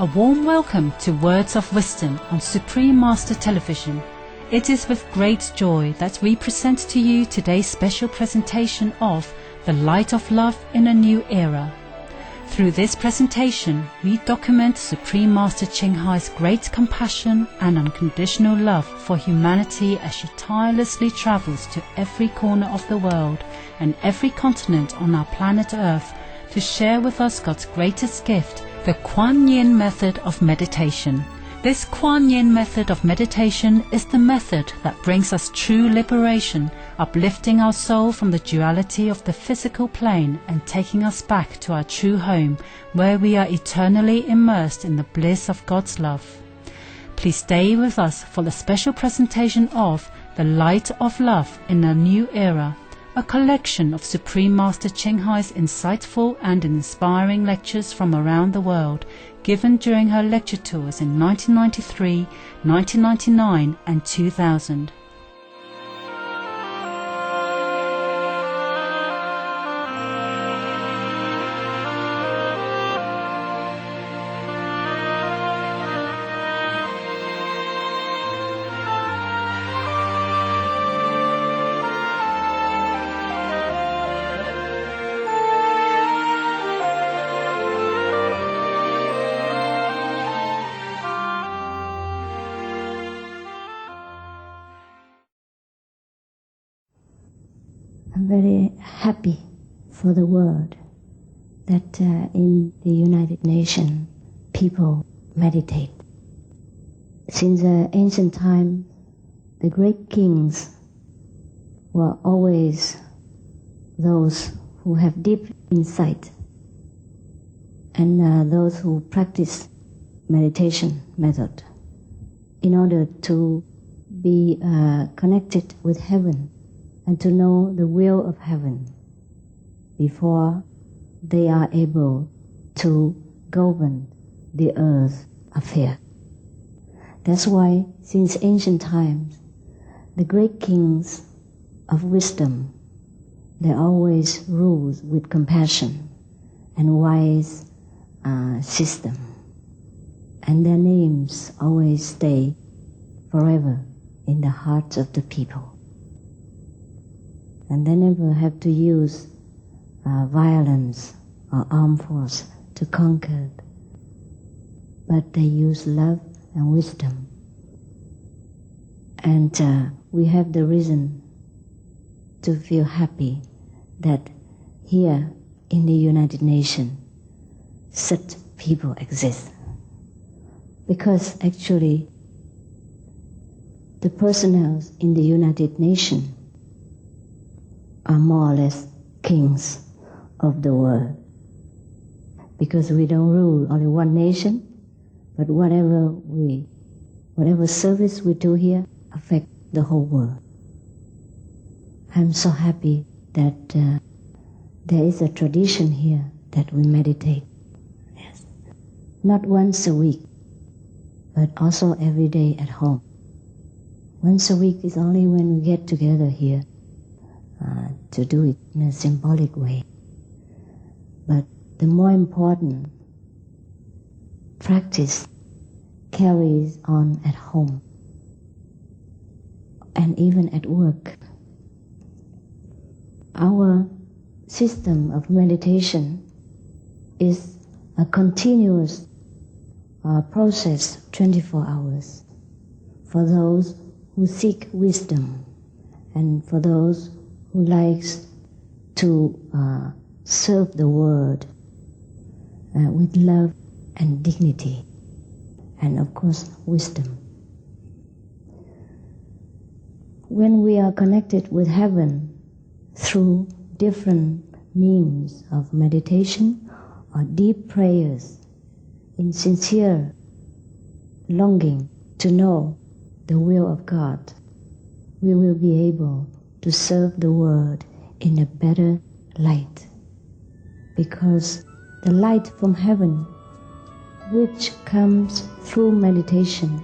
A warm welcome to Words of Wisdom on Supreme Master Television. It is with great joy that we present to you today's special presentation of The Light of Love in a New Era. Through this presentation, we document Supreme Master Ching Hai's great compassion and unconditional love for humanity as she tirelessly travels to every corner of the world and every continent on our planet Earth to share with us God's greatest gift, the Kuan Yin method of meditation. This Kuan Yin method of meditation is the method that brings us true liberation, uplifting our soul from the duality of the physical plane and taking us back to our true home, where we are eternally immersed in the bliss of God's love. Please stay with us for the special presentation of The Light of Love in a New Era, a collection of Supreme Master Ching Hai's insightful and inspiring lectures from around the world, given during her lecture tours in 1993, 1999 and 2000. I'm very happy for the world that in the United Nations people meditate. Since ancient times, the great kings were always those who have deep insight and those who practice meditation method in order to be connected with heaven and to know the will of heaven before they are able to govern the earth's affair. That's why, since ancient times, the great kings of wisdom, they always rule with compassion and wise system, and their names always stay forever in the hearts of the people. And they never have to use violence or armed force to conquer, but they use love and wisdom. And we have the reason to feel happy that here in the United Nations such people exist. Because actually the personnel in the United Nations are more or less kings of the world. Because we don't rule only one nation, but whatever service we do here affects the whole world. I'm so happy that there is a tradition here that we meditate. Yes. Not once a week, but also every day at home. Once a week is only when we get together here to do it in a symbolic way. But the more important practice carries on at home and even at work. Our system of meditation is a continuous process 24 hours for those who seek wisdom and for those who likes to serve the world with love and dignity, and of course wisdom. When we are connected with heaven through different means of meditation or deep prayers in sincere longing to know the will of God, we will be able to serve the world in a better light, because the light from heaven, which comes through meditation,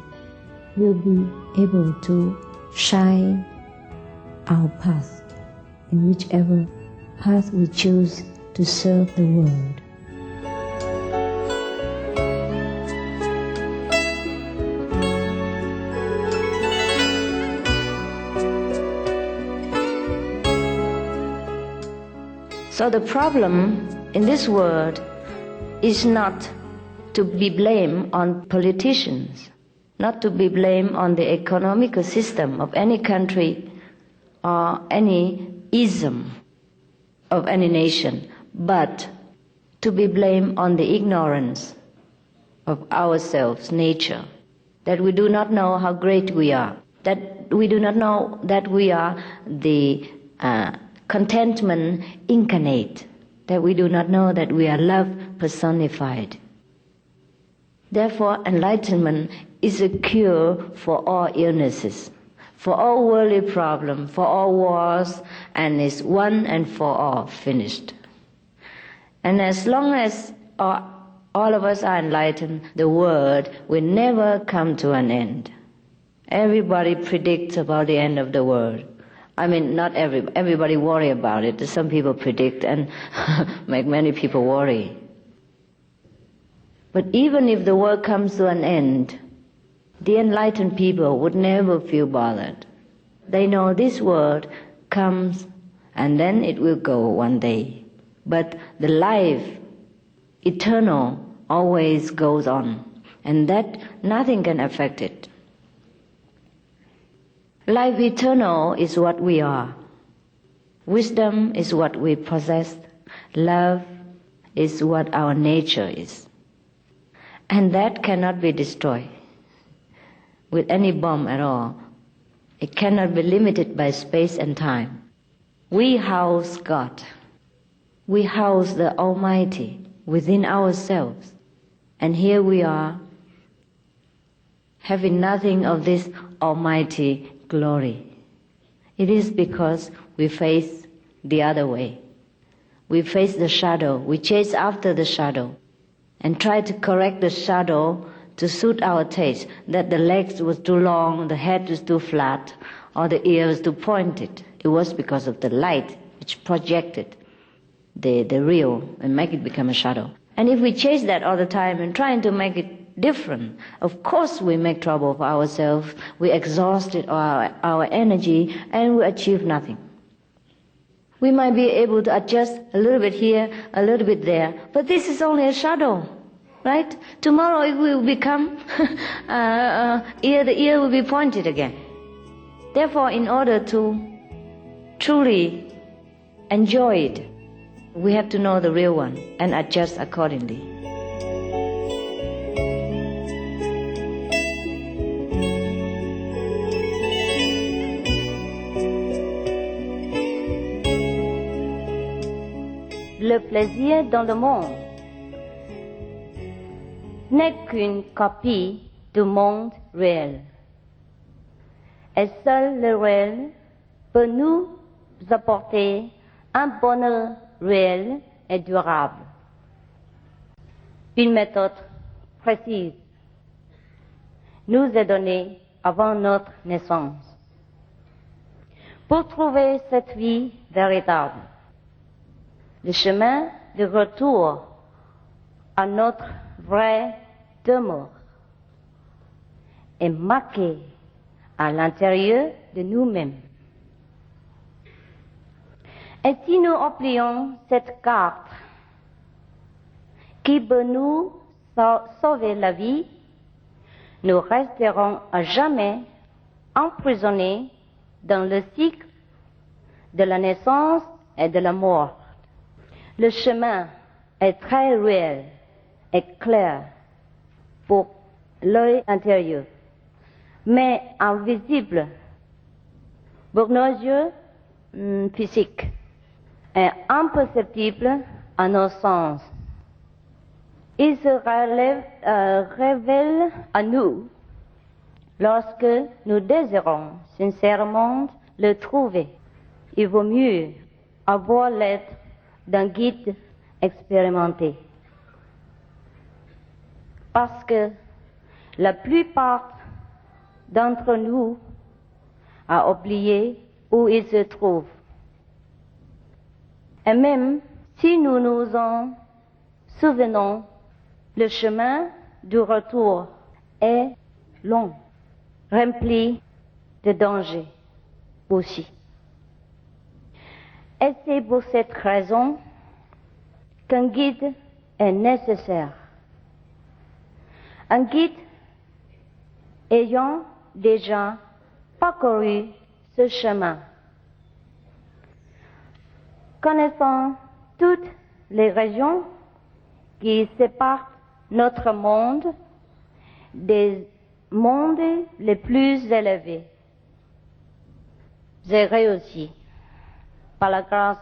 will be able to shine our path in whichever path we choose to serve the world. So the problem in this world is not to be blamed on politicians, not to be blamed on the economical system of any country or any ism of any nation, but to be blamed on the ignorance of ourselves, nature, that we do not know how great we are, that we do not know that we are the contentment incarnate, that we do not know that we are love personified. Therefore, enlightenment is a cure for all illnesses, for all worldly problems, for all wars, and is one and for all finished. And as long as all of us are enlightened, the world will never come to an end. Everybody predicts about the end of the world. I mean, not everybody worry about it. Some people predict and make many people worry. But even if the world comes to an end, the enlightened people would never feel bothered. They know this world comes and then it will go one day. But the life, eternal, always goes on, and that nothing can affect it. Life eternal is what we are. Wisdom is what we possess. Love is what our nature is. And that cannot be destroyed with any bomb at all. It cannot be limited by space and time. We house God. We house the Almighty within ourselves. And here we are, having nothing of this almighty glory. It is because we face the other way. We face the shadow. We chase after the shadow and try to correct the shadow to suit our taste, that the legs was too long, the head was too flat, or the ear was too pointed. It was because of the light which projected the real and make it become a shadow. And if we chase that all the time and trying to make it different, of course we make trouble for ourselves, we exhausted our energy, and we achieve nothing. We might be able to adjust a little bit here, a little bit there, but this is only a shadow, right? Tomorrow it will become, the ear will be pointed again. Therefore, in order to truly enjoy it, we have to know the real one and adjust accordingly. Le plaisir dans le monde n'est qu'une copie du monde réel. Et seul le réel peut nous apporter un bonheur réel et durable. Une méthode précise nous est donnée avant notre naissance pour trouver cette vie véritable. Le chemin de retour à notre vrai demeure est marqué à l'intérieur de nous-mêmes. Et si nous oublions cette carte qui peut nous sauver la vie, nous resterons à jamais emprisonnés dans le cycle de la naissance et de la mort. Le chemin est très réel et clair pour l'œil intérieur, mais invisible pour nos yeux physiques et imperceptible à nos sens. Il se révèle à nous lorsque nous désirons sincèrement le trouver. Il vaut mieux avoir l'aide d'un guide expérimenté. Parce que la plupart d'entre nous a oublié où il se trouve. Et même si nous nous en souvenons, le chemin du retour est long, rempli de dangers aussi. Et c'est pour cette raison qu'un guide est nécessaire. Un guide ayant déjà parcouru ce chemin, connaissant toutes les régions qui séparent notre monde des mondes les plus élevés. J'ai réussi, par la grâce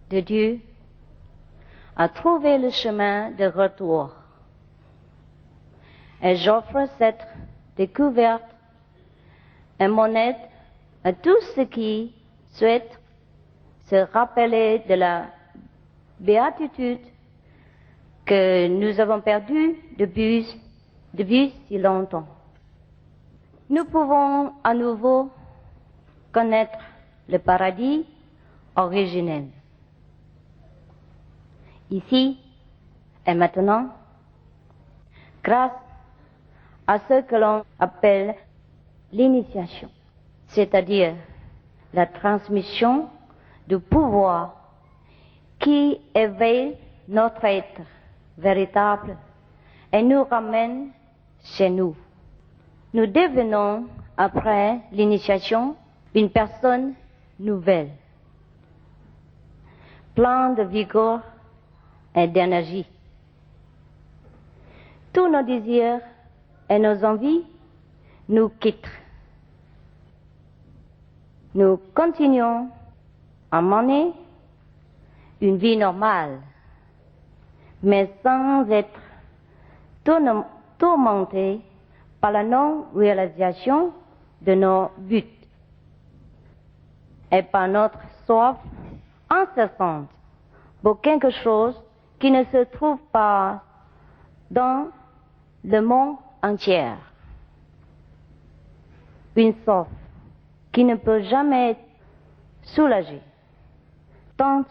de Dieu, à trouver le chemin de retour. Et j'offre cette découverte et mon aide à tous ceux qui souhaitent se rappeler de la béatitude que nous avons perdue depuis si longtemps. Nous pouvons à nouveau connaître le paradis originel. Ici et maintenant, grâce à ce que l'on appelle l'initiation, c'est-à-dire la transmission du pouvoir qui éveille notre être véritable et nous ramène chez nous. Nous devenons, après l'initiation, une personne nouvelle, pleine de vigueur et d'énergie. Tous nos désirs et nos envies nous quittent. Nous continuons à mener une vie normale, mais sans être tourmentés par la non-réalisation de nos buts et par notre soif incessante pour quelque chose qui ne se trouve pas dans le monde entier. Une soif qui ne peut jamais être soulagée tant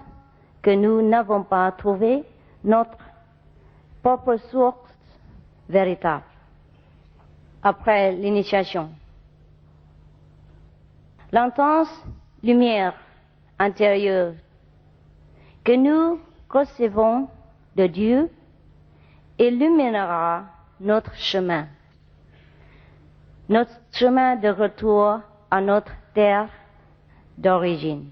que nous n'avons pas trouvé notre propre source véritable. Après l'initiation, l'intense lumière intérieure que nous recevons de Dieu illuminera notre chemin de retour à notre terre d'origine.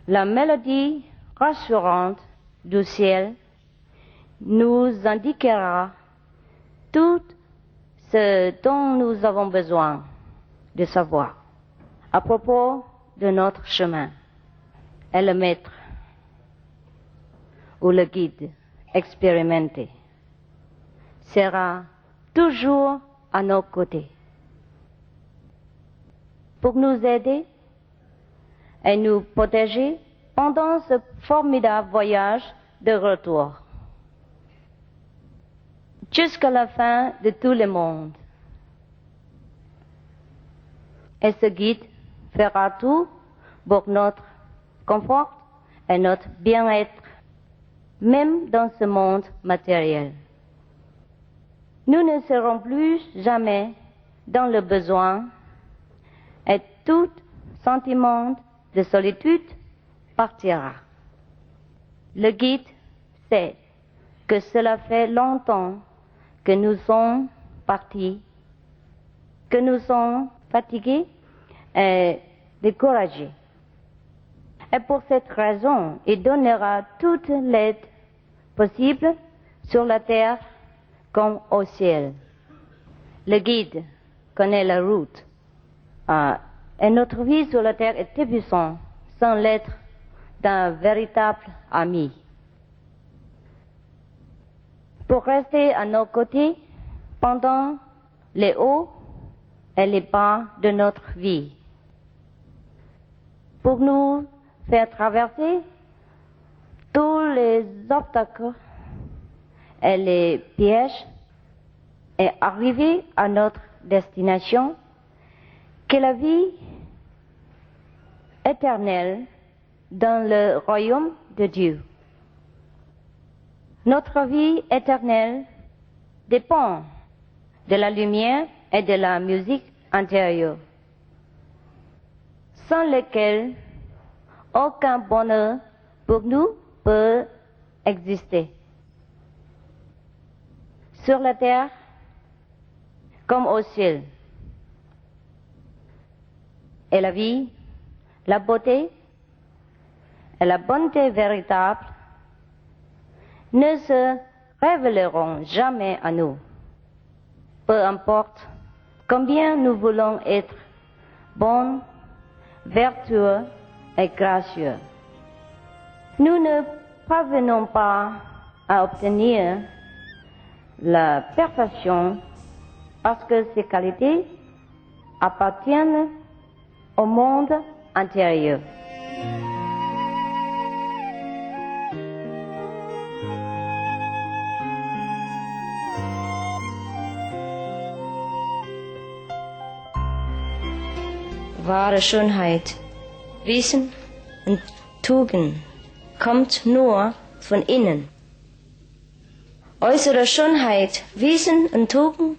La mélodie rassurante du ciel nous indiquera tout ce dont nous avons besoin de savoir à propos de notre chemin. Et le maître ou le guide expérimenté sera toujours à nos côtés pour nous aider et nous protéger pendant ce formidable voyage de retour jusqu'à la fin de tout le monde. Et ce guide fera tout pour notre confort et notre bien-être, même dans ce monde matériel. Nous ne serons plus jamais dans le besoin et tout sentiment de solitude partira. Le guide sait que cela fait longtemps que nous sommes partis, que nous sommes fatigués et découragés. Et pour cette raison, il donnera toute l'aide possible sur la terre comme au ciel. Le guide connaît la route. Et notre vie sur la terre est épuisante sans l'être d'un véritable ami. Pour rester à nos côtés pendant les hauts et les bas de notre vie. Pour nous faire traverser tous les obstacles et les pièges et arriver à notre destination, que la vie éternelle dans le royaume de Dieu. Notre vie éternelle dépend de la lumière et de la musique intérieure, sans lesquelles aucun bonheur pour nous peut exister. Sur la terre comme au ciel. Et la vie, la beauté et la bonté véritable ne se révéleront jamais à nous. Peu importe combien nous voulons être bons, vertueux et gracieux. Nous ne parvenons pas à obtenir la perfection parce que ces qualités appartiennent au monde intérieur. Wahre Schönheit, Wissen und Tugend kommt nur von innen. Äußere Schönheit, Wissen und Tugend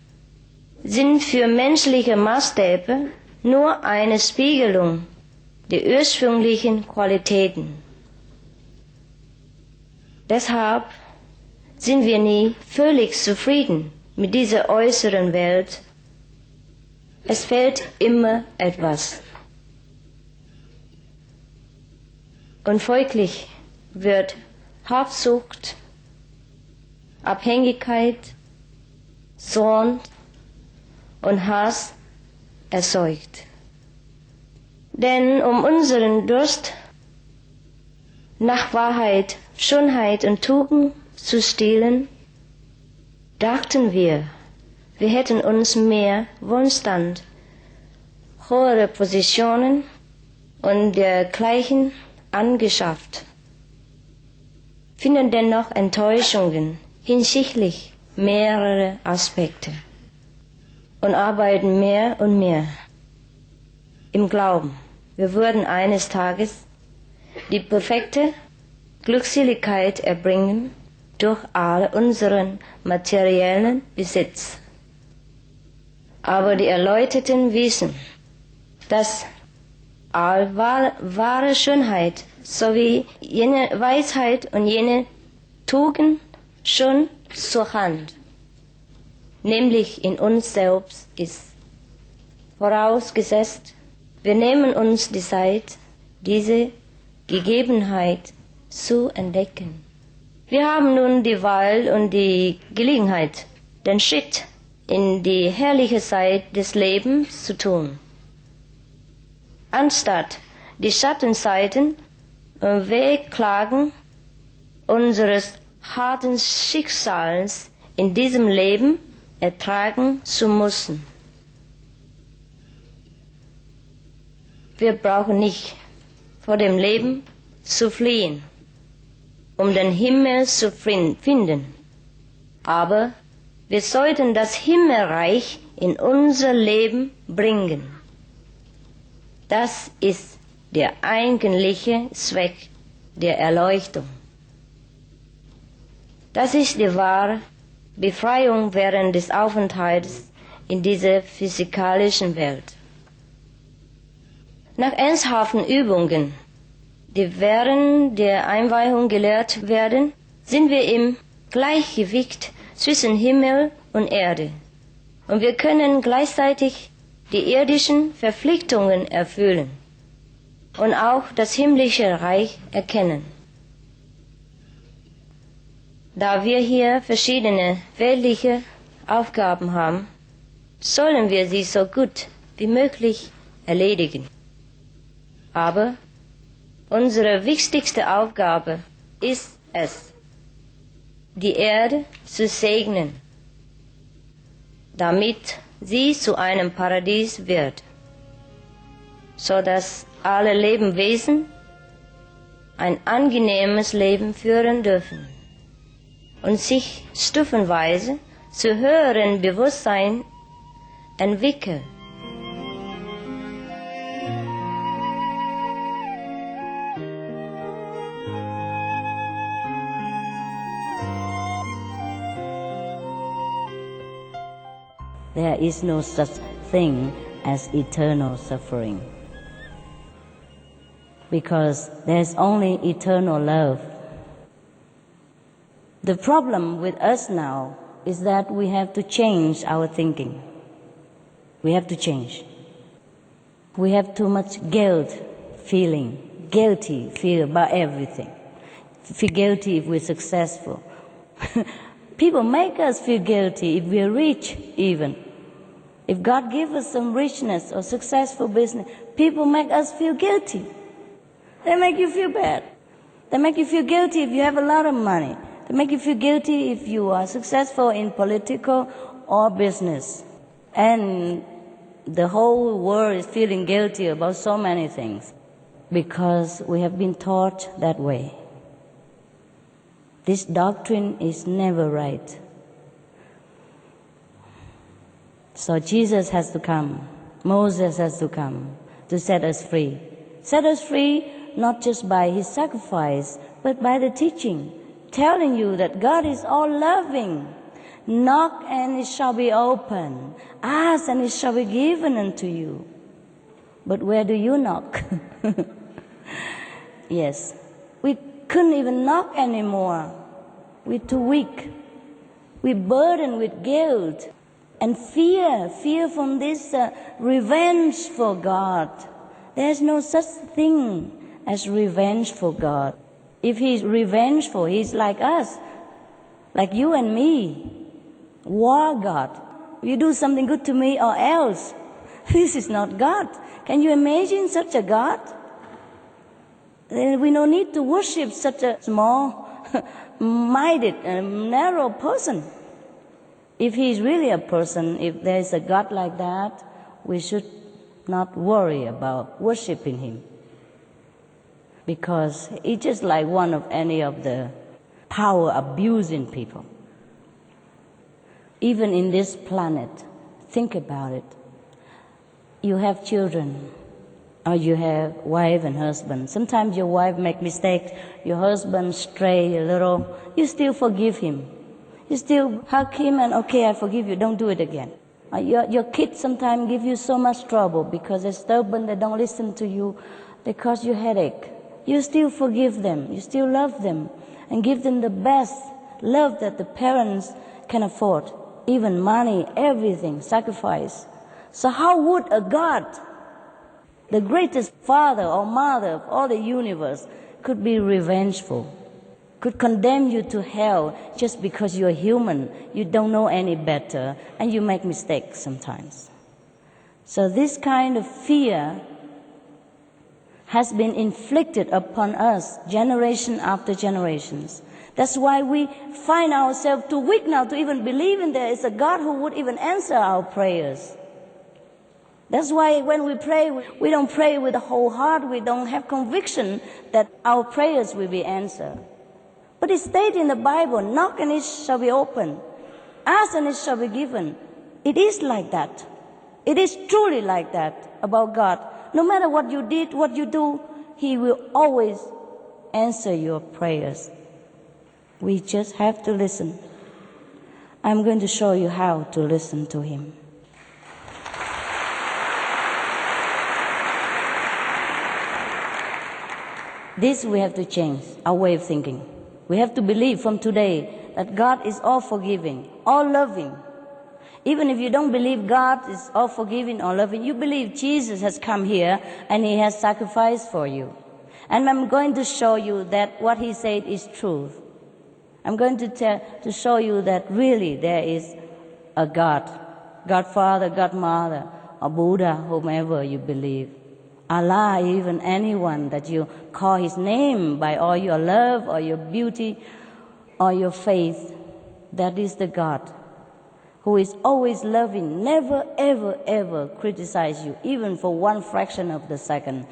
sind für menschliche Maßstäbe nur eine Spiegelung der ursprünglichen Qualitäten. Deshalb sind wir nie völlig zufrieden mit dieser äußeren Welt. Es fehlt immer etwas. Und folglich wird Habsucht, Abhängigkeit, Zorn und Hass erzeugt. Denn um unseren Durst nach Wahrheit, Schönheit und Tugend zu stillen, dachten wir hätten uns mehr Wohlstand, höhere Positionen und dergleichen angeschafft, finden dennoch Enttäuschungen hinsichtlich mehrerer Aspekte und arbeiten mehr und mehr im Glauben, wir würden eines Tages die perfekte Glückseligkeit erbringen durch all unseren materiellen Besitz. Aber die Erleuchteten wissen, dass all wahre Schönheit sowie jene Weisheit und jene Tugend schon zur Hand, nämlich in uns selbst ist. Vorausgesetzt, wir nehmen uns die Zeit, diese Gegebenheit zu entdecken. Wir haben nun die Wahl und die Gelegenheit, den Schritt in die herrliche Zeit des Lebens zu tun. Anstatt die Schattenseiten und Wehklagen unseres harten Schicksals in diesem Leben ertragen zu müssen. Wir brauchen nicht vor dem Leben zu fliehen, um den Himmel zu finden, aber wir sollten das Himmelreich in unser Leben bringen. Das ist der eigentliche Zweck der Erleuchtung. Das ist die wahre Befreiung während des Aufenthalts in dieser physikalischen Welt. Nach ernsthaften Übungen, die während der Einweihung gelehrt werden, sind wir im Gleichgewicht zwischen Himmel und Erde. Und wir können gleichzeitig die irdischen Verpflichtungen erfüllen und auch das himmlische Reich erkennen. Da wir hier verschiedene weltliche Aufgaben haben, sollen wir sie so gut wie möglich erledigen. Aber unsere wichtigste Aufgabe ist es, die Erde zu segnen, damit sie zu einem Paradies wird, so dass alle Lebewesen ein angenehmes Leben führen dürfen und sich stufenweise zu höheren Bewusstsein entwickeln. There is no such thing as eternal suffering, because there is only eternal love. The problem with us now is that we have to change our thinking. We have to change. We have too much guilt feeling, guilty feel about everything. Feel guilty if we're successful. People make us feel guilty if we're rich even. If God gives us some richness or successful business, people make us feel guilty. They make you feel bad. They make you feel guilty if you have a lot of money. They make you feel guilty if you are successful in political or business. And the whole world is feeling guilty about so many things because we have been taught that way. This doctrine is never right. So Jesus has to come. Moses has to come to set us free. Set us free not just by his sacrifice, but by the teaching, telling you that God is all loving. Knock and it shall be opened. Ask and it shall be given unto you. But where do you knock? Yes, we couldn't even knock anymore. We're too weak. We're burdened with guilt and fear from this revenge for God. There's no such thing as revenge for God. If he's revengeful, he's like us, like you and me. War God. You do something good to me or else. This is not God. Can you imagine such a God? We don't need to worship such a small-minded and narrow person. If he's really a person, if there is a God like that, we should not worry about worshiping him. Because it's just like one of any of the power abusing people. Even in this planet, think about it. You have children, or you have wife and husband. Sometimes your wife make mistakes, your husband stray a little, you still forgive him. You still hug him and, okay, I forgive you, don't do it again. Your kids sometimes give you so much trouble because they're stubborn, they don't listen to you, they cause you headache. You still forgive them, you still love them, and give them the best love that the parents can afford. Even money, everything, sacrifice. So how would a God, the greatest father or mother of all the universe, could be revengeful, could condemn you to hell just because you're human, you don't know any better, and you make mistakes sometimes? So this kind of fear has been inflicted upon us generation after generations. That's why we find ourselves too weak now to even believe in there is a God who would even answer our prayers. That's why when we pray, we don't pray with the whole heart. We don't have conviction that our prayers will be answered. But it states in the Bible, knock and it shall be opened. Ask and it shall be given. It is like that. It is truly like that about God. No matter what you did, what you do, he will always answer your prayers. We just have to listen. I'm going to show you how to listen to him. This we have to change, our way of thinking. We have to believe from today that God is all forgiving, all loving. Even if you don't believe God is all forgiving or loving, you believe Jesus has come here and he has sacrificed for you. And I'm going to show you that what he said is truth. I'm going to show you that really there is a God, God Father, God Mother, or Buddha, whomever you believe. Allah, even anyone that you call his name by all your love or your beauty or your faith, that is the God who is always loving, never, ever, ever criticize you, even for one fraction of the second.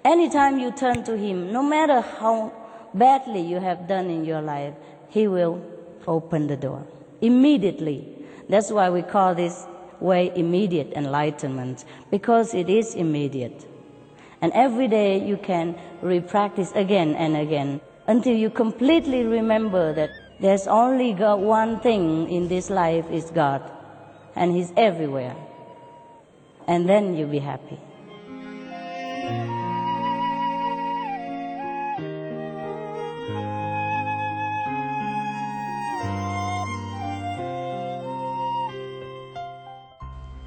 Anytime you turn to him, no matter how badly you have done in your life, he will open the door immediately. That's why we call this way immediate enlightenment, because it is immediate. And every day you can re-practice again and again until you completely remember that there's only God, one thing in this life is God, and he's everywhere. And then you'll be happy.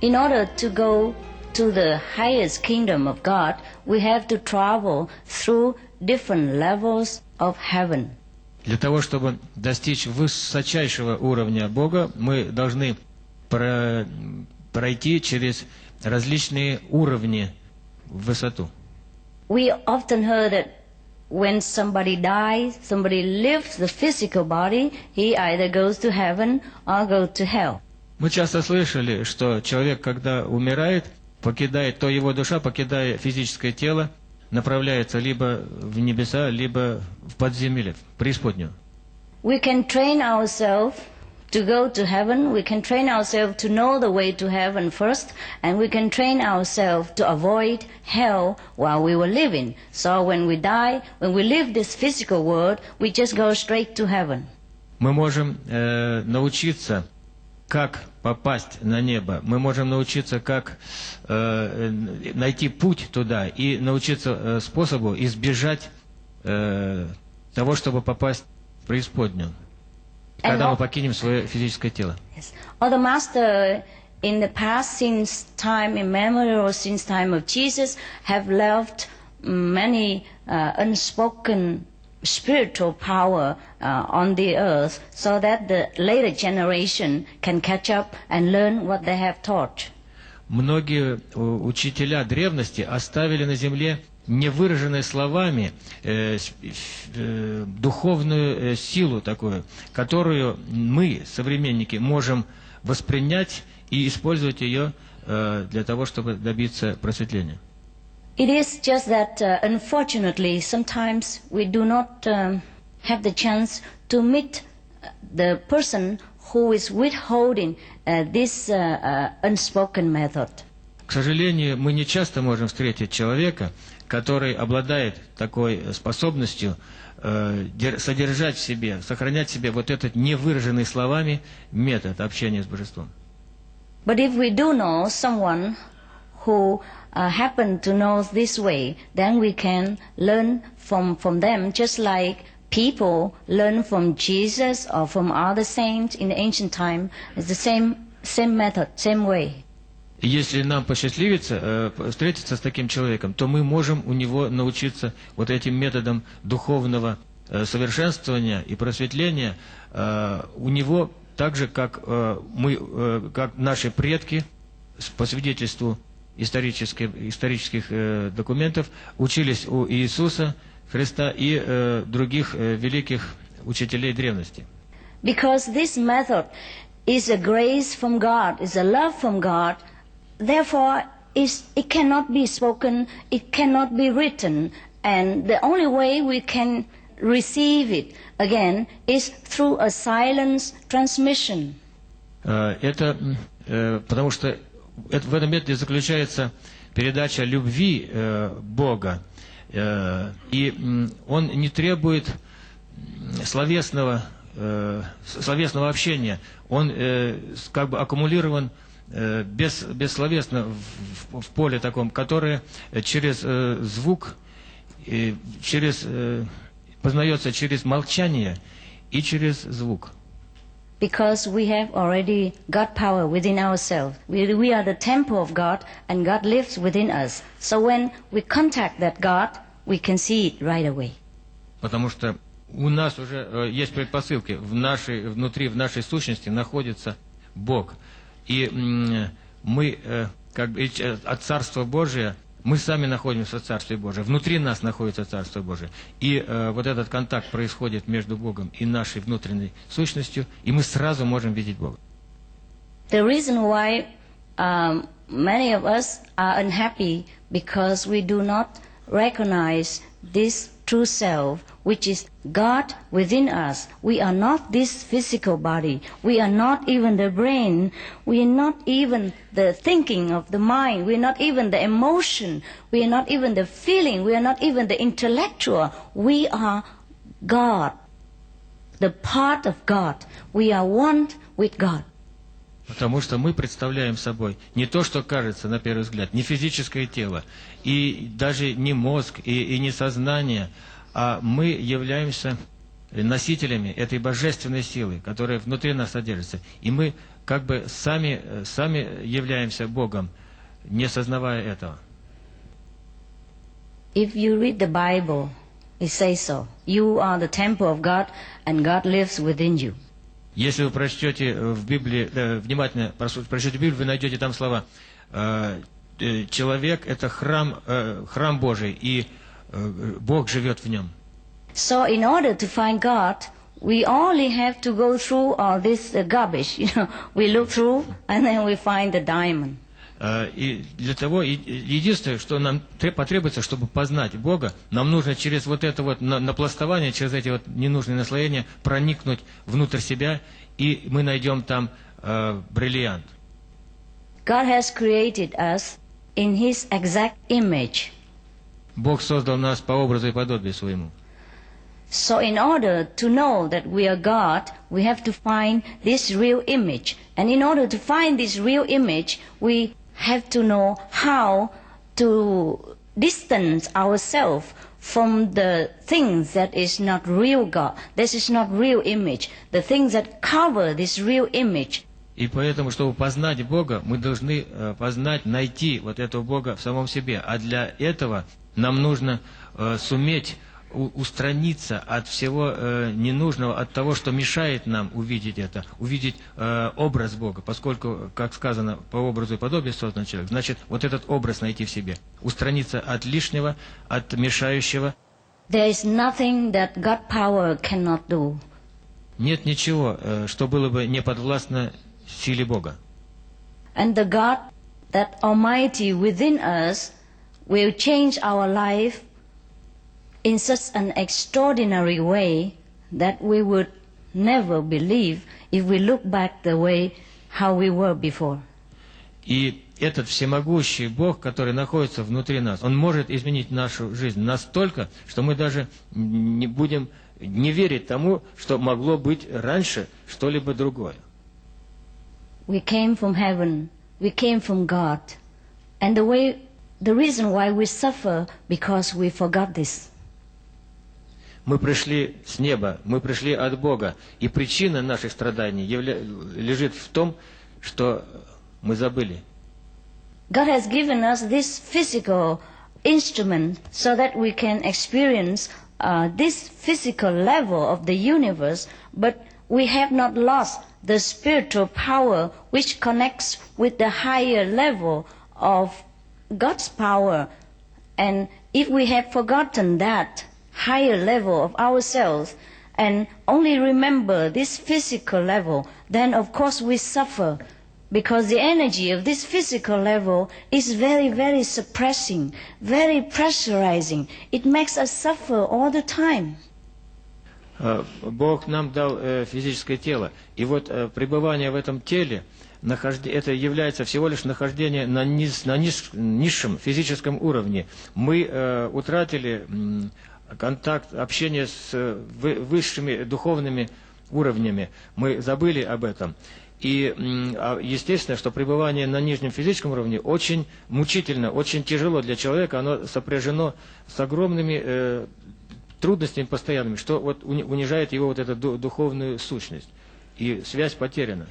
In order to go to the highest kingdom of God, we have to travel through different levels of heaven. Для того, чтобы достичь высочайшего уровня Бога, мы должны пройти через различные уровни в высоту. We often heard that when somebody dies, somebody leaves the physical body, he either goes to heaven or goes to hell. Мы часто слышали, что человек, когда умирает, то его душа, покидая физическое тело, направляется либо в небеса, либо в подземелье, в преисподнюю. We can train ourselves to go to heaven, we can train ourselves to know the way to heaven first, and we can train ourselves to avoid hell while we were living. So when we die, when we leave this physical world, we just go straight to heaven. Мы можем научиться, как попасть на небо. Мы можем научиться, как найти путь туда и научиться способу избежать того, чтобы попасть в преисподнюю, когда мы покинем свое физическое тело. Yes. Or the Master in the past, since time immemorial, or since time of Jesus, have left many unspoken spiritual power on the earth, so that the later generation can catch up and learn what they have taught. Многие учителя древности оставили на земле невыраженной словами духовную силу такую, которую мы, современники, можем воспринять и использовать ее для того, чтобы добиться просветления. It is just that, unfortunately, sometimes we do not have the chance to meet the person who is withholding this unspoken method. К сожалению, мы не часто можем встретить человека, который обладает такой способностью содержать в себе, сохранять в себе вот этот невыраженный словами метод общения с Божеством. But if we do know someone who happen to know this way, then we can learn from them, just like people learn from Jesus or from other saints in the ancient time. It's the same method, same way. Если нам посчастливится встретиться с таким человеком, то мы можем у него научиться вот этим методам духовного совершенствования и просветления. У него так же, как как наши предки, по свидетельству исторических документов, учились у Иисуса Христа и других великих учителей древности. Because this method is a grace from God, is a love from God, therefore it cannot be spoken, it cannot be written, and the only way we can receive it again is through a silence transmission. Это потому что в этом методе заключается передача любви Бога, и он не требует словесного общения, он как бы аккумулирован бессловесно в поле таком, которое через звук, познается через молчание и через звук. Because we have already got power within ourselves. We are the temple of God, and God lives within us. So when we contact that God, we can see it right away. Потому что у нас уже есть предпосылки, внутри, в нашей сущности находится Бог. И мы, как бы от Царства Божия, мы сами находимся в Царстве Божьем, внутри нас находится Царство Божие. И вот этот контакт происходит между Богом и нашей внутренней сущностью, и мы сразу можем видеть Бога. The reason why many of us are unhappy because we do not recognize this true self, which is God within us. We are not this physical body. We are not even the brain. We are not even the thinking of the mind. We are not even the emotion. We are not even the feeling. We are not even the intellectual. We are God, the part of God. We are one with God. Потому что мы представляем собой не то, что кажется на первый взгляд, не физическое тело, и даже не мозг, и не сознание, а мы являемся носителями этой божественной силы, которая внутри нас содержится. И мы как бы сами являемся Богом, не сознавая этого. If you read the Bible, it says so. You are the temple of God, and God lives within you. Если вы прочтете в Библии, внимательно прочтете Библию, вы найдете там слова «человек – это храм Божий, и Бог живет в нем». So in order to find God, we only have to go through all this garbage. We look through, and then we find the diamond. И для того, единственное, что нам потребуется, чтобы познать Бога, нам нужно через вот это вот напластование, через эти вот ненужные наслоения проникнуть внутрь себя, и мы найдем там бриллиант. God has created us in His exact image. Бог создал нас по образу и подобию своему. So in order to know that we are God, we have to find this real image. And in order to find this real image, we have to know how to distance ourselves from the things that is not real God. This is not real image. The things that cover this real image. И поэтому, чтобы познать Бога, мы должны познать, найти вот этого Бога в самом себе. А для этого нам нужно суметь устраниться от всего ненужного, от того, что мешает нам увидеть это, увидеть образ Бога, поскольку, как сказано, по образу и подобию создан человек, значит, вот этот образ найти в себе, устраниться от лишнего, от мешающего. There is nothing that God power cannot do. Нет ничего, что было бы не подвластно силе Бога. And the God that Almighty within us will change our life in such an extraordinary way that we would never believe if we look back the way how we were before. И этот всемогущий Бог, который находится внутри нас, Он может изменить нашу жизнь настолько, что мы даже не будем не верить тому, что могло быть раньше что-либо другое. We came from heaven, we came from God, and the reason why we suffer because we forgot this. Мы пришли с неба, мы пришли от Бога, и причина наших страданий лежит в том, что мы забыли. God has given us this physical instrument so that we can experience this physical level of the universe, but we have not lost the spiritual power which connects with the higher level of God's power. And if we have forgotten that higher level of ourselves and only remember this physical level, then of course we suffer, because the energy of this physical level is very, very suppressing, very pressurizing. It makes us suffer all the time. Бог нам дал физическое тело, и вот пребывание в этом теле, это является всего лишь нахождение на низшем физическом уровне. Мы утратили контакт, общение с высшими духовными уровнями. Мы забыли об этом. И естественно, что пребывание на нижнем физическом уровне очень мучительно, очень тяжело для человека. Оно сопряжено с огромными трудностями постоянными, что вот унижает его вот эту духовную сущность. И связь потеряна.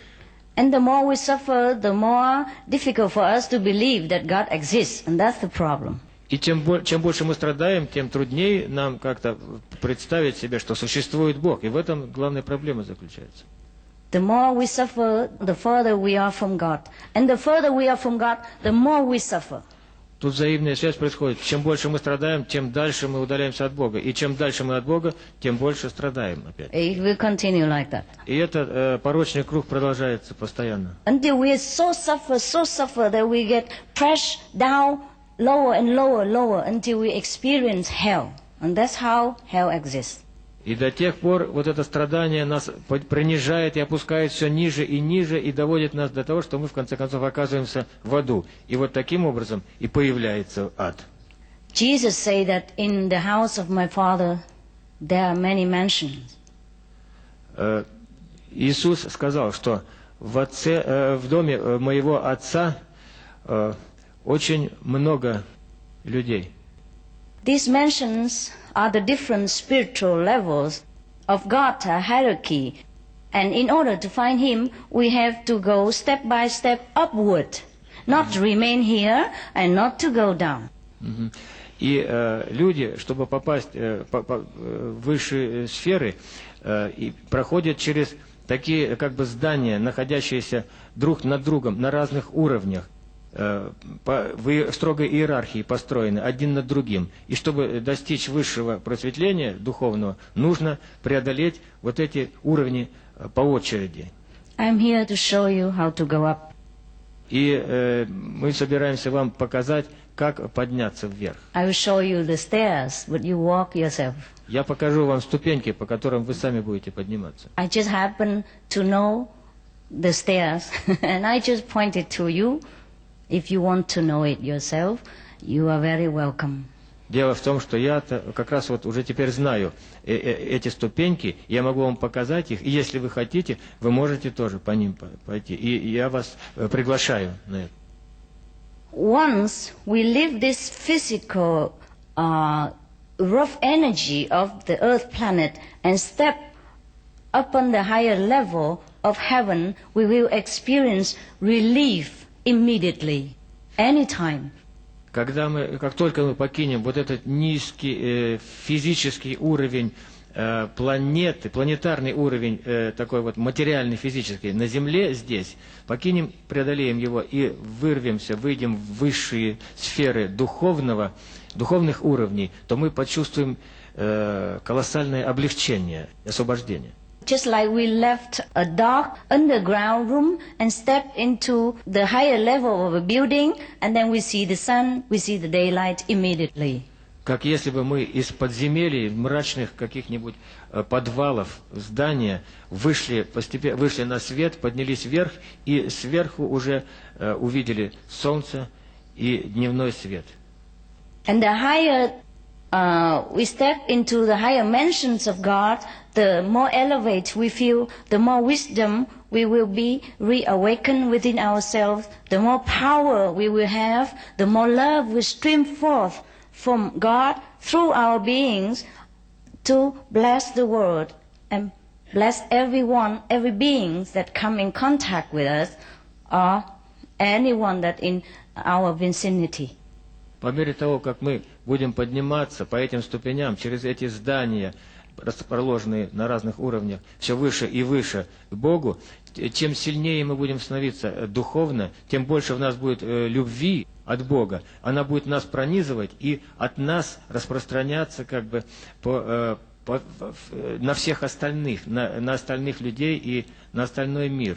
And the more we suffer, the more difficult for us to believe that God exists. And that's the problem. И чем больше мы страдаем, тем труднее нам как-то представить себе, что существует Бог. И в этом главная проблема заключается. The more we suffer, the further we are from God. And the further we are from God, the more we suffer. Тут взаимная связь происходит. Чем больше мы страдаем, тем дальше мы удаляемся от Бога. И чем дальше мы от Бога, тем больше страдаем опять. It will continue like that. И этот порочный круг продолжается постоянно. Until we so suffer that we get pressed down lower and lower until we experience hell. And that's how hell exists. И до тех пор вот это страдание нас принижает и опускает все ниже и доводит нас до того, что мы в конце концов оказываемся в аду. И вот таким образом и появляется ад. Jesus said that in the house of my Father there are many mansions. Иисус сказал, что в доме моего Отца очень много людей. These mansions are the different spiritual levels of God's hierarchy. And in order to find Him, we have to go step by step upward, not remain here and not to go down. И люди, чтобы попасть в высшие сферы, и проходят через такие как бы здания, находящиеся друг над другом на разных уровнях, в строгой иерархии построены один над другим. И чтобы достичь высшего просветления духовного, нужно преодолеть вот эти уровни по очереди. I'm here to show you how to go up. И мы собираемся вам показать, как подняться вверх. I will show you the stairs, but you walk yourself. Я покажу вам ступеньки, по которым вы сами будете подниматься. I just happen to know the stairs, and I just pointed to you. If you want to know it yourself, you are very welcome. Дело в том, что я как раз вот уже теперь знаю эти ступеньки, я могу вам показать их, и если вы хотите, вы можете тоже по ним пойти. И я вас приглашаю на это. Once we leave this physical rough energy of the earth planet and step upon the higher level of heaven, we will experience relief immediately, anytime. Как только мы покинем вот этот низкий физический уровень планеты, планетарный уровень, такой вот материальный, физический, на Земле здесь, покинем, преодолеем его и вырвемся, выйдем в высшие сферы духовных уровней, то мы почувствуем колоссальное облегчение, освобождение. Just like we left a dark underground room and stepped into the higher level of a building, and then we see the sun, we see the daylight immediately. Как если бы мы из подземелий, мрачных каких-нибудь подвалов здания вышли на свет, поднялись вверх и сверху уже увидели солнце и дневной свет. And the higher we step into the higher mansions of God, the more elevated we feel, the more wisdom we will be reawakened within ourselves, the more power we will have, the more love will stream forth from God through our beings to bless the world and bless everyone, every being that come in contact with us or anyone that in our vicinity. По мере того, как мы будем подниматься по этим ступеням, через эти здания, расположенные на разных уровнях, все выше и выше к Богу, чем сильнее мы будем становиться духовно, тем больше в нас будет любви от Бога. Она будет нас пронизывать и от нас распространяться как бы на всех остальных, на остальных людей и на остальной мир.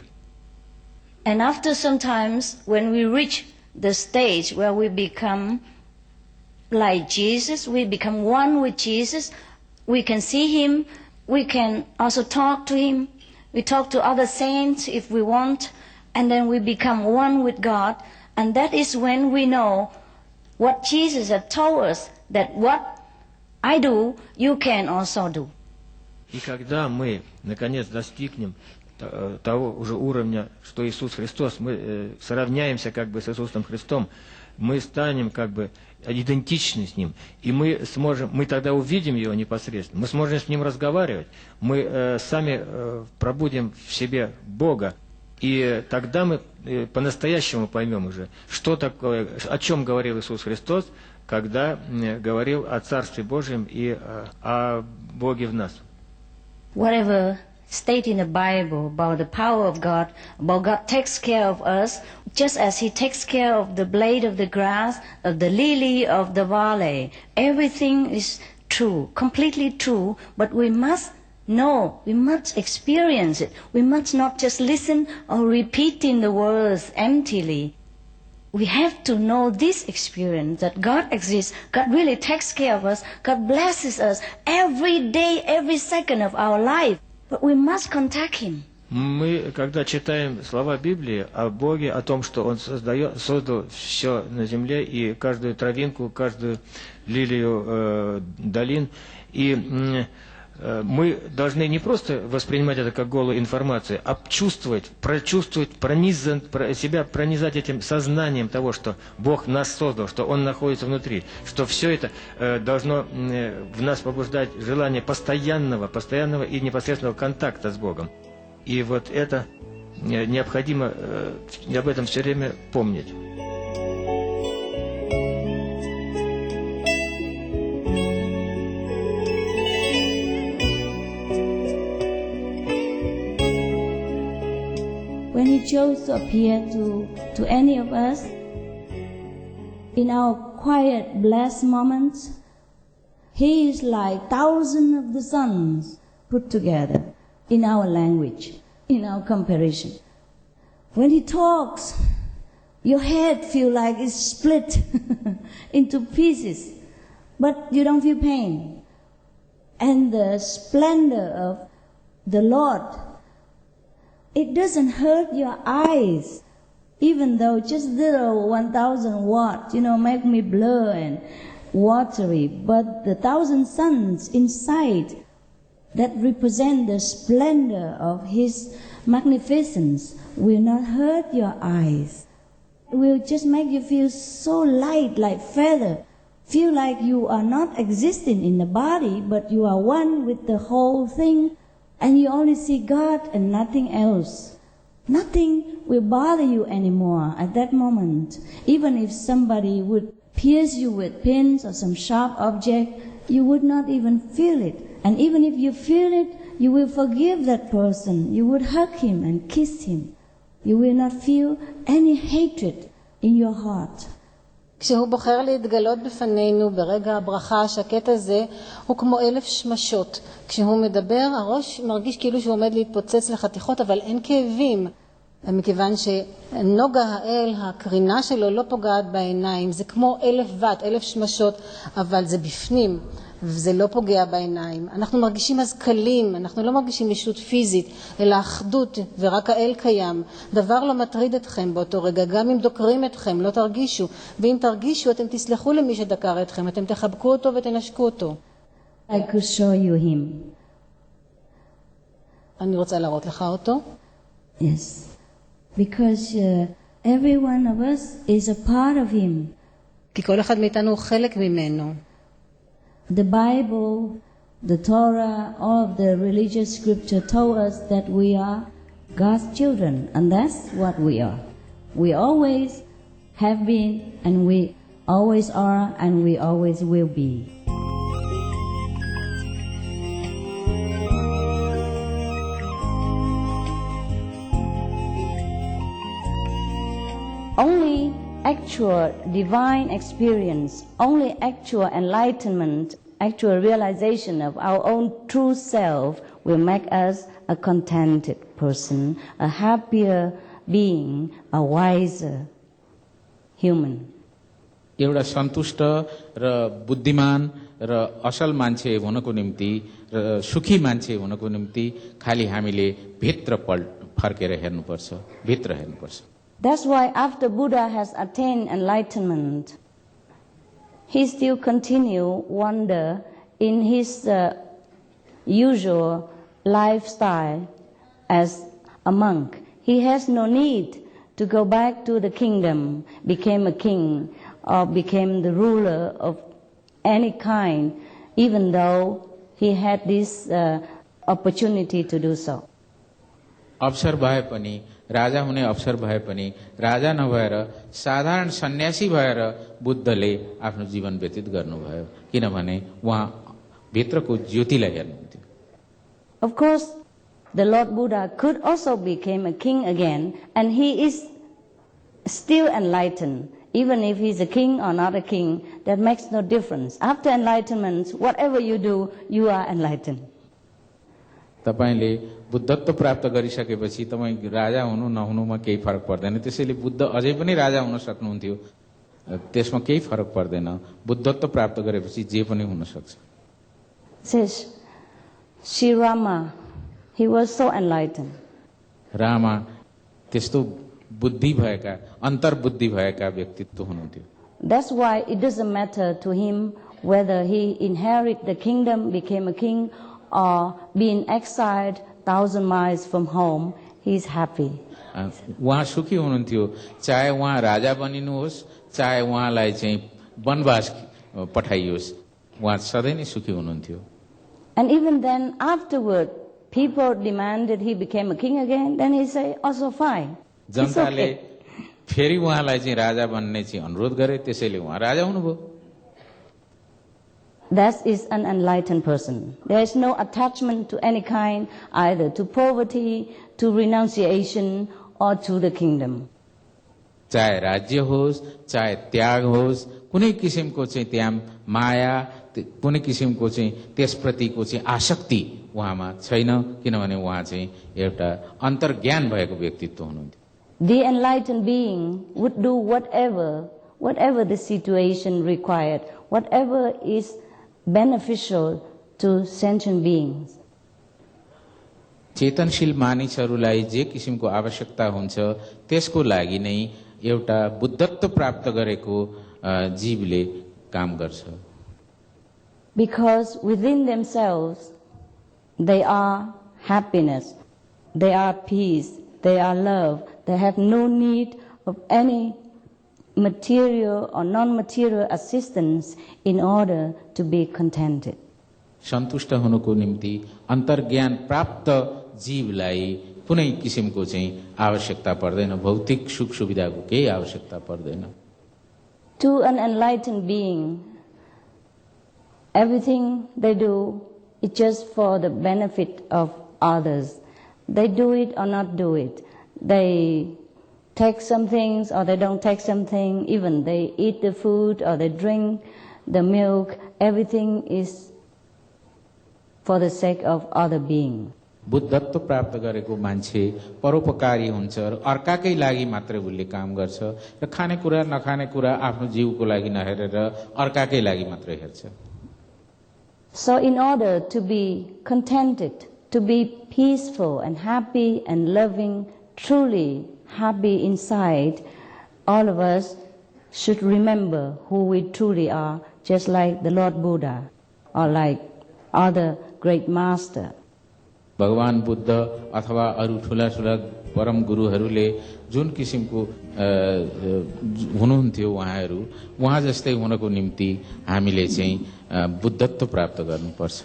And after sometimes, when we reach the stage where we become like Jesus, we become one with Jesus, we can see Him, we can also talk to Him, we talk to other saints if we want, and then we become one with God, and that is when we know what Jesus had told us, that what I do, you can also do. И когда мы, наконец, достигнем того уже уровня, что Иисус Христос, мы сравняемся как бы с Иисусом Христом, мы станем как бы идентичны с Ним, и мы тогда увидим Его непосредственно, мы сможем с Ним разговаривать, мы сами пробудем в себе Бога, и тогда мы по-настоящему поймем уже, что такое, о чем говорил Иисус Христос, когда говорил о Царстве Божьем и о Боге в нас. Whatever state in the Bible about the power of God, about God takes care of us, just as He takes care of the blade of the grass, of the lily of the valley. Everything is true, completely true, but we must know, we must experience it. We must not just listen or repeating the words emptily. We have to know this experience, that God exists, God really takes care of us, God blesses us every day, every second of our life. But we must contact Him. Мы, когда читаем слова Библии о Боге, о том, что Он создал все на земле, и каждую травинку, каждую лилию долин, и мы должны не просто воспринимать это как голую информацию, а чувствовать, прочувствовать, себя пронизать этим сознанием того, что Бог нас создал, что Он находится внутри, что все это должно в нас побуждать желание постоянного и непосредственного контакта с Богом. И вот это необходимо об этом все время помнить. When He chose to appear to any of us, in our quiet, blessed moments, He is like thousands of the suns put together in our language, in our comparison. When He talks, your head feels like it's split into pieces, but you don't feel pain. And the splendor of the Lord, it doesn't hurt your eyes, even though just little 1,000 watts, make me blur and watery. But the 1,000 suns inside that represent the splendor of His magnificence will not hurt your eyes. It will just make you feel so light, like feather. Feel like you are not existing in the body, but you are one with the whole thing. And you only see God and nothing else. Nothing will bother you anymore at that moment. Even if somebody would pierce you with pins or some sharp object, you would not even feel it. And even if you feel it, you will forgive that person. You would hug him and kiss him. You will not feel any hatred in your heart. כשהוא בוחר להתגלות בפנינו ברגע הברכה השקט הזה, הוא כמו 1,000 שמשות. כשהוא מדבר, הראש מרגיש כאילו שהוא עומד להתפוצץ לחתיכות, אבל אין כאבים. מכיוון שנוגה האל, הקרינה שלו לא פוגעת בעיניים. זה כמו 1,000 וט, 1,000 שמשות, אבל זה בפנים, וזה לא פוגע בעיניים. אנחנו מרגישים אז קלים, אנחנו לא מרגישים ישות פיזית, אלא אחדות, ורק האל קיים. דבר לא מטריד אתכם באותו רגע, גם אם דוקרים אתכם, לא תרגישו. ואם תרגישו, אתם תסלחו למי שדקר אתכם, אתם תחבקו אותו ותנשקו אותו. I could show you him. אני רוצה להראות לך אותו. Yes. Because every one of us is a part of him. כי כל אחד מאיתנו הוא חלק ממנו. The Bible, the Torah, all of the religious scripture told us that we are God's children, and that's what we are. We always have been, and we always are, and we always will be. Only actual divine experience, only actual enlightenment, actual realization of our own true self will make us a contented person, a happier being, a wiser human. एउटा सन्तुष्ट र बुद्धिमान र असल मान्छे हुनको निम्ति र सुखी मान्छे हुनको निम्ति खाली हामीले भित्र फर्केर हेर्नुपर्छ, भित्र हेर्नुपर्छ. That's why after Buddha has attained enlightenment, he still continue wander in his usual lifestyle as a monk. He has no need to go back to the kingdom, became a king, or became the ruler of any kind, even though he had this opportunity to do so. अवसर भए पनि राजा हुने अवसर भए पनि राजा नभएर साधारण सन्यासी भएर बुद्धले आफ्नो जीवन व्यतीत गर्नुभयो, किनभने उहाँ भित्रको ज्योतिलाई हेर्नुहुन्थ्यो. Of course, the Lord Buddha could also become a king again, and he is still enlightened. Even if he's a king or not a king, that makes no difference. After enlightenment, whatever you do, you are enlightened. तपाईले बुद्धत्व प्राप्त गरिसकेपछि तपाई राजा हुनु नहुनुमा केही फरक पर्दैन. त्यसैले बुद्ध अझै पनि राजा हुन सक्नुहुन्थ्यो, त्यसमा केही फरक पर्दैन. बुद्धत्व प्राप्त गरेपछि जे पनि हुन सक्छ. Says Sri Rama, he was so enlightened. Rama त्यस्तो बुद्धि भएका, अन्तर्बुद्धि भएका व्यक्तित्व हुनुहुन्थ्यो. That's why it doesn't matter to him whether he inherit the kingdom, became a king, or being exiled 1,000 miles from home, he is happy. उहाँ सुखी हुनुहुन्थ्यो, चाहे उहाँ राजा बनिनुहोस्, चाहे उहाँलाई चाहिँ वनवास पठाइयोस्, उहाँ सधैँ नै सुखी हुनुहुन्थ्यो. And even then, afterward, people demanded he became a king again, then he say also fine. It's जनताले okay. फेरि उहाँलाई चाहिँ राजा बन्ने चाहिँ अनुरोध गरे, त्यसैले उहाँ राजा हुनुभयो। That is an enlightened person. There is no attachment to any kind, either to poverty, to renunciation, or to the kingdom. चाहे राज्य होस्, चाहे त्याग होस्, कुनै किसिमको चाहिँ त्यहाँ माया, कुनै किसिमको चाहिँ त्यसप्रतिको चाहिँ आसक्ति उहाँमा छैन, किनभने उहाँ चाहिँ एउटा अन्तर्ज्ञान भएको व्यक्तित्व हुनुहुन्थ्यो। The enlightened being would do whatever the situation required, whatever is beneficial to sentient beings. चेतनशील मानिसहरूलाई जे किसिमको आवश्यकता हुन्छ त्यसको लागि नै एउटा बुद्धत्व प्राप्त गरेको जीवले काम गर्छ। Because within themselves they are happiness, they are peace, they are love, they have no need of any material or non-material assistance in order to be contented. सन्तुष्ट हुनुको निम्ति अन्तर्ज्ञान प्राप्त जीवलाई कुनै किसिमको चाहिँ आवश्यकता पर्दैन, भौतिक सुख सुविधाको केही आवश्यकता पर्दैन। To an enlightened being, everything they do is just for the benefit of others. They do it or not do it. They take some things or they don't take something. Even they eat the food or they drink the milk. Everything is for the sake of other beings. बुद्धत्व प्राप्त गरेको मान्छे परोपकारी हुन्छ र अर्काकै लागि मात्रै उसले काम गर्छ र खानेकुरा नखानेकुरा आफ्नो जीवको लागि नहेरेर अर्काकै लागि मात्रै हेर्छ। So in order to be contented, to be peaceful and happy and loving, truly happy inside, all of us should remember who we truly are, just like the Lord Buddha or like other great master. भगवान बुद्ध अथवा अरू ठुला ठुला परम गुरुहरूले जुन किसिमको हुनुहुन्थ्यो उहाँ जस्तै हुनको निम्ति हामीले चाहिँ बुद्धत्व प्राप्त गर्नुपर्छ।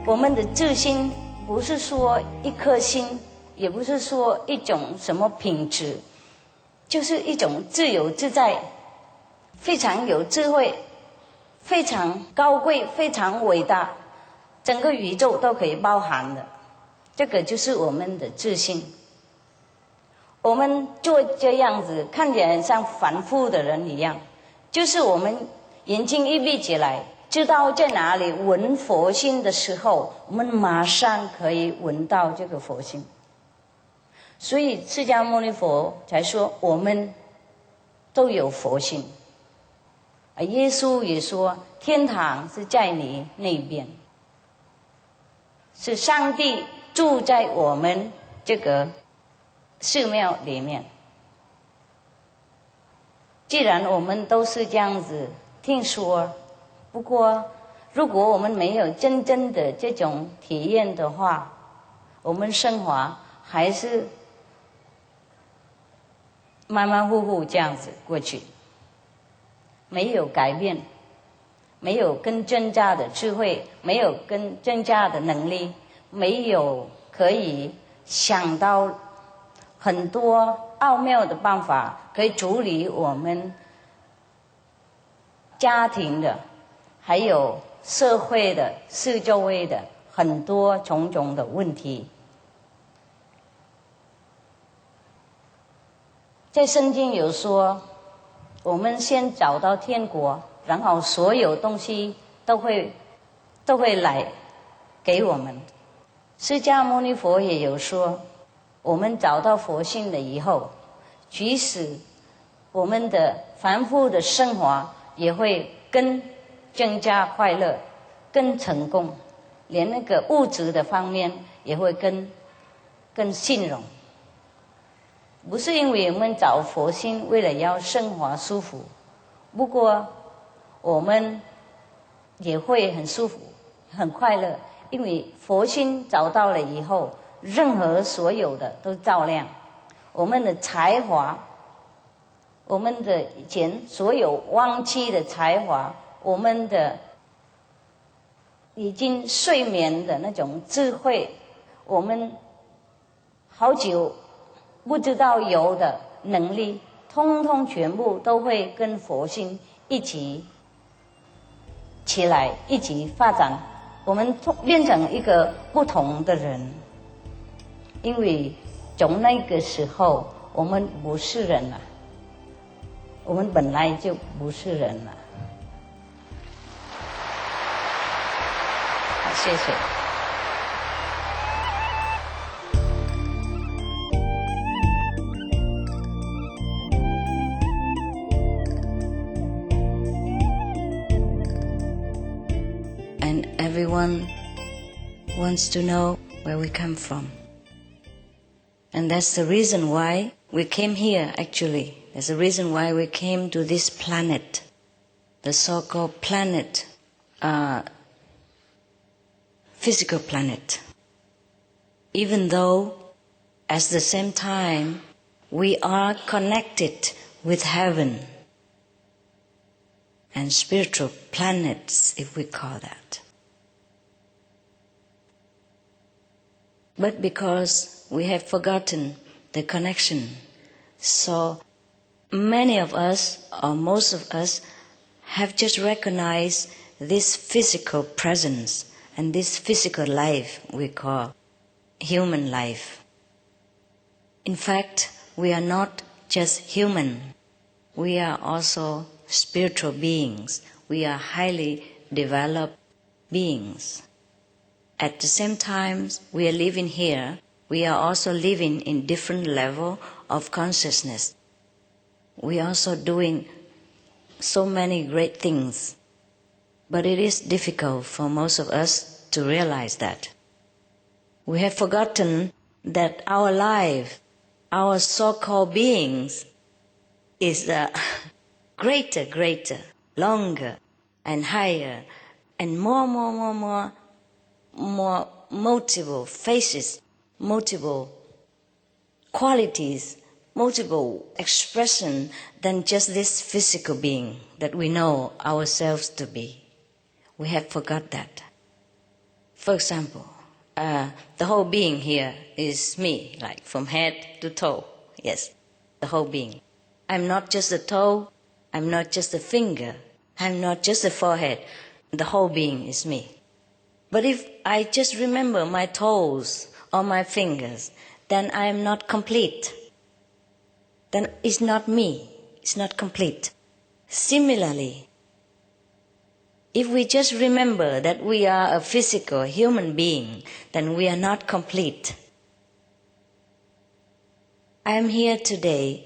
我们的自信不是说一颗心，也不是说一种什么品质，就是一种自由自在，非常有智慧，非常高贵，非常伟大，整个宇宙都可以包含的，这个就是我们的自信。我们做这样子看起来像凡夫的人一样，就是我们眼睛一闭起来，知道在哪里闻佛心的时候，我们马上可以闻到这个佛心。所以释迦牟尼佛才说我们都有佛心，耶稣也说天堂是在你那边，是上帝住在我们这个寺庙里面。既然我们都是这样子听说，不过如果我们没有真正的这种体验的话，我们生活还是马马虎虎这样子过去，没有改变，没有更增加的智慧，没有更增加的能力，没有可以想到很多奥妙的办法，可以处理我们家庭的，还有社会的、四周围的很多种种的问题。在圣经有说，我们先找到天国，然后所有东西都会来给我们。释迦牟尼佛也有说，我们找到佛性了以后，即使我们的凡夫的生活也会更增加快乐，更成功，连那个物质的方面也会更信荣。不是因为我们找佛心为了要生活舒服，不过我们也会很舒服很快乐，因为佛心找到了以后，任何所有的都照亮，我们的才华，我们的以前所有忘记的才华，我们的已经睡眠的那种智慧，我们好久不知道有的能力，通通全部都会跟佛性一起起来，一起发展，我们变成一个不同的人。因为从那个时候，我们不是人了，我们本来就不是人了。好，谢谢。And everyone wants to know where we come from. And that's the reason why we came here, actually. That's the reason why we came to this planet, the so-called planet, physical planet. Even though, at the same time, we are connected with heaven and spiritual planets, if we call that. But because we have forgotten the connection, so many of us, or most of us, have just recognized this physical presence and this physical life we call human life. In fact, we are not just human. We are also spiritual beings. We are highly developed beings. At the same time, we are living here. We are also living in different level of consciousness. We are also doing so many great things. But it is difficult for most of us to realize that. We have forgotten that our life, our so-called beings, is greater, longer, and higher, and more multiple faces, multiple qualities, multiple expression than just this physical being that we know ourselves to be. We have forgot that. For example, the whole being here is me, like from head to toe. Yes, the whole being. I'm not just a toe, I'm not just a finger, I'm not just a forehead. The whole being is me. But if I just remember my toes or my fingers, then I am not complete. Then it's not me, it's not complete. Similarly, if we just remember that we are a physical human being, then we are not complete. I am here today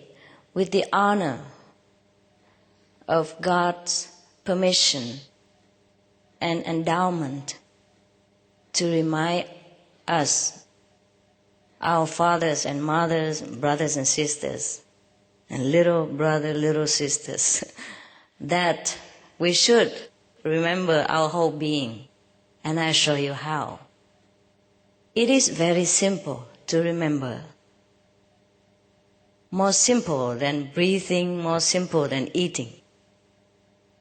with the honor of God's permission and endowment to remind us, our fathers and mothers, brothers and sisters, and little brother, little sisters, that we should remember our whole being. And I show you how. It is very simple to remember. More simple than breathing, more simple than eating.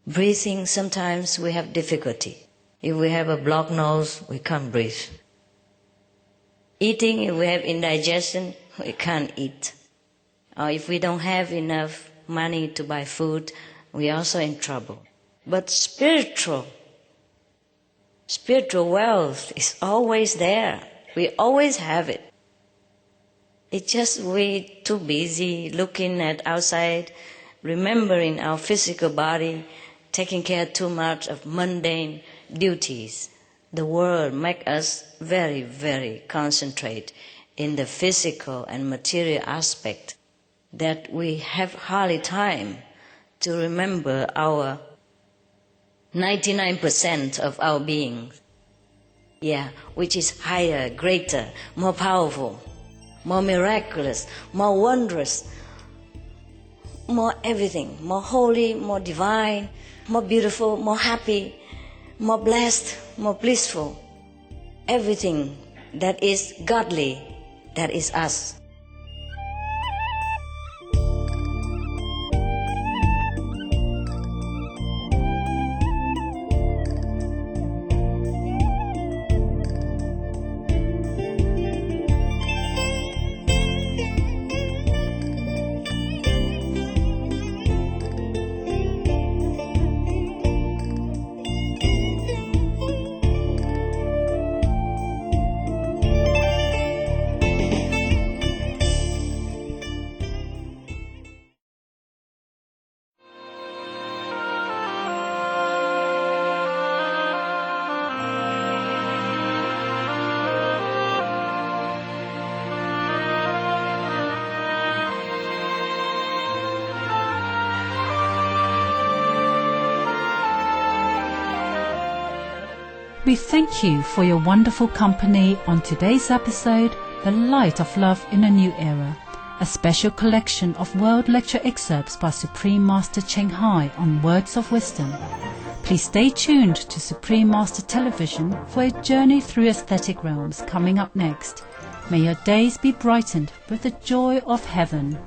Breathing, sometimes we have difficulty. If we have a blocked nose, we can't breathe. Eating, if we have indigestion, we can't eat. Or if we don't have enough money to buy food, we're also in trouble. But spiritual wealth is always there. We always have it. It's just we too busy looking at outside, remembering our physical body, taking care too much of mundane duties. The world makes us very, very concentrate in the physical and material aspect that we have hardly time to remember our 99% of our being. Yeah, which is higher, greater, more powerful, more miraculous, more wondrous, more everything, more holy, more divine, more beautiful, more happy, more blessed, more blissful. Everything that is godly, that is us. we thank you for your wonderful company on today's episode, The Light of Love in a New Era, a special collection of world lecture excerpts by Supreme Master Cheng Hai on words of wisdom. Please stay tuned to Supreme Master Television for a journey through aesthetic realms coming up next. May your days be brightened with the joy of heaven.